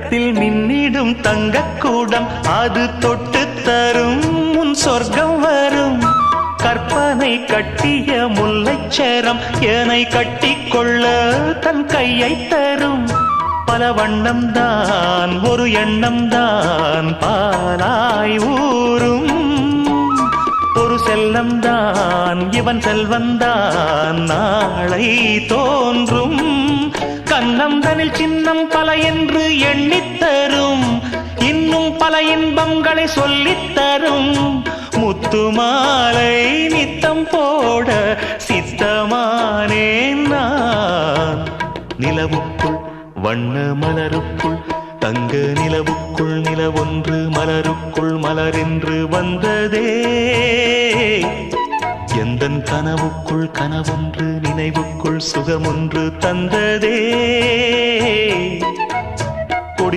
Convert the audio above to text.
தங்கத்தில் மின்னிடும் தங்கக்கூடம் அது தொட்டு தரும் உன் சொர்க்கம் வரும். கற்பனை கட்டிய முல்லைச்சரம் என்னை கட்டிக்கொள்ள தன் கையை தரும். பல வண்ணம் தான் ஒரு எண்ணம் தான் பாலாய் ஊரும். ஒரு செல்லம் தான் இவன் செல்வந்தான் நாளை தோன்றும். கண்ணந்தனில் சின்னம் பல என்று எண்ணித்தரும். இன்னும் பல இன்பங்களை சொல்லித்தரும். முத்துமாலை நித்தம் போட சித்தமானேன் நான். நிலவுக்குள் வண்ண மலருக்குள் தங்க நிலவுக்குள் நிலவொன்று மலருக்குள் மலரென்று வந்ததே. எந்தன் கனவுக்குள் கனவொன்று நினைவுக்குள் சுகமொன்று தந்ததே.